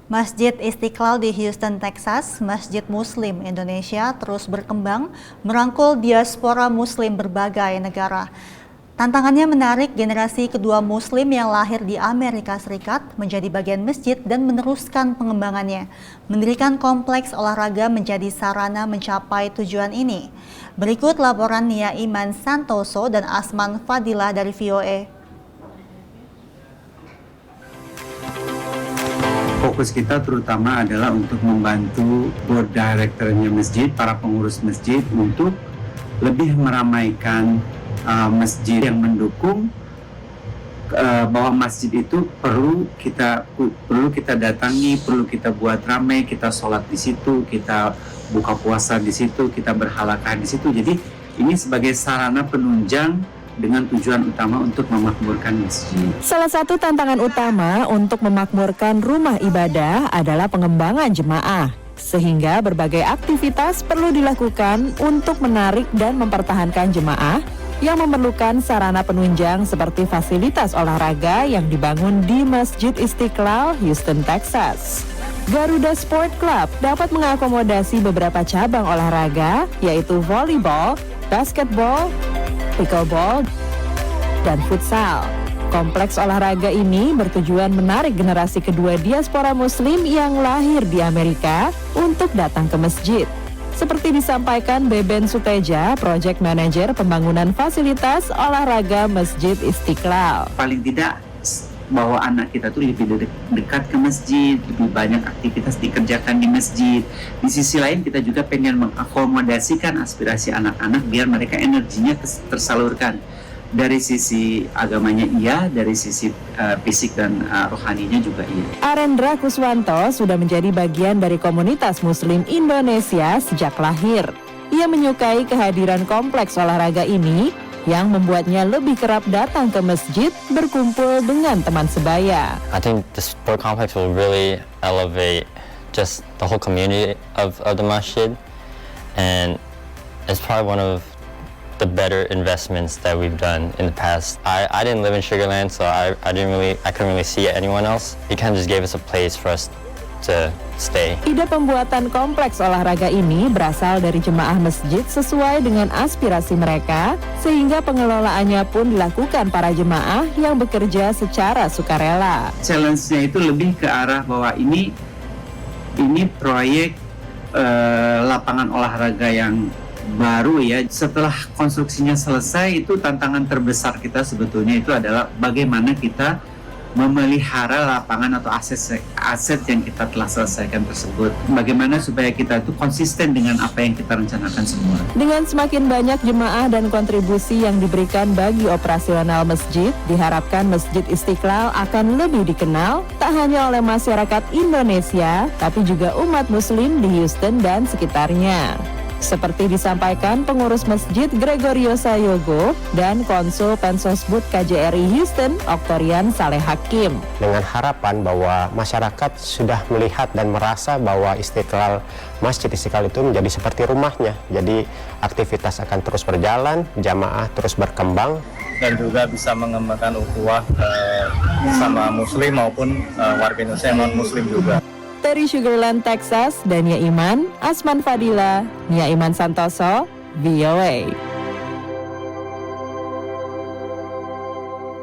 Masjid Istiqlal di Houston, Texas, Masjid Muslim Indonesia terus berkembang, merangkul diaspora Muslim berbagai negara. Tantangannya menarik generasi kedua Muslim yang lahir di Amerika Serikat menjadi bagian masjid dan meneruskan pengembangannya. Mendirikan kompleks olahraga menjadi sarana mencapai tujuan ini. Berikut laporan Nia Iman Santoso dan Asman Fadilah dari VOA. Fokus kita terutama adalah untuk membantu board directornya masjid, para pengurus masjid untuk lebih meramaikan masjid yang mendukung bahwa masjid itu perlu kita datangi, perlu kita buat ramai, kita sholat di situ, kita buka puasa di situ, kita berhalaqah di situ. Jadi ini sebagai sarana penunjang dengan tujuan utama untuk memakmurkan masjid. Salah satu tantangan utama untuk memakmurkan rumah ibadah adalah pengembangan jemaah. Sehingga berbagai aktivitas perlu dilakukan untuk menarik dan mempertahankan jemaah yang memerlukan sarana penunjang seperti fasilitas olahraga yang dibangun di Masjid Istiqlal, Houston, Texas. Garuda Sport Club dapat mengakomodasi beberapa cabang olahraga, yaitu volleyball, basketball, pickleball, dan futsal. Kompleks olahraga ini bertujuan menarik generasi kedua diaspora Muslim yang lahir di Amerika untuk datang ke masjid. Seperti disampaikan Beben Suteja, Project Manager Pembangunan Fasilitas Olahraga Masjid Istiqlal. Paling tidak bahwa anak kita tuh lebih dekat ke masjid, lebih banyak aktivitas dikerjakan di masjid. Di sisi lain kita juga pengen mengakomodasikan aspirasi anak-anak biar mereka energinya tersalurkan. Dari sisi agamanya iya, dari sisi fisik dan rohaninya juga iya. Arendra Kuswanto sudah menjadi bagian dari komunitas Muslim Indonesia sejak lahir. Ia menyukai kehadiran kompleks olahraga ini yang membuatnya lebih kerap datang ke masjid berkumpul dengan teman sebaya. I think the sport complex will really elevate just the whole community of the masjid, and it's probably one of the better investments that we've done in the past. I didn't live in Sugarland, so I couldn't really see anyone else. It kind of just gave us a place for us to stay. Ide pembuatan kompleks olahraga ini berasal dari jemaah masjid sesuai dengan aspirasi mereka, sehingga pengelolaannya pun dilakukan para jemaah yang bekerja secara sukarela. Challenge-nya itu lebih ke arah bahwa ini proyek lapangan olahraga yang baru ya. Setelah konstruksinya selesai, itu tantangan terbesar kita sebetulnya itu adalah bagaimana kita memelihara lapangan atau aset yang kita telah selesaikan tersebut. Bagaimana supaya kita itu konsisten dengan apa yang kita rencanakan semua. Dengan semakin banyak jemaah dan kontribusi yang diberikan bagi operasional masjid, diharapkan Masjid Istiqlal akan lebih dikenal tak hanya oleh masyarakat Indonesia, tapi juga umat Muslim di Houston dan sekitarnya. Seperti disampaikan pengurus masjid Gregorio Sayogo dan Konsul Pensosbud KJRI Houston, Oktorian Saleh Hakim. Dengan harapan bahwa masyarakat sudah melihat dan merasa bahwa Masjid Istiqlal itu menjadi seperti rumahnya. Jadi aktivitas akan terus berjalan, jamaah terus berkembang. Dan juga bisa mengembangkan ukhuwah sama Muslim maupun warga Indonesia yang non-Muslim juga. Dari Sugarland, Texas, Nia Iman, Asman Fadilah, Nia Iman Santoso, VOA.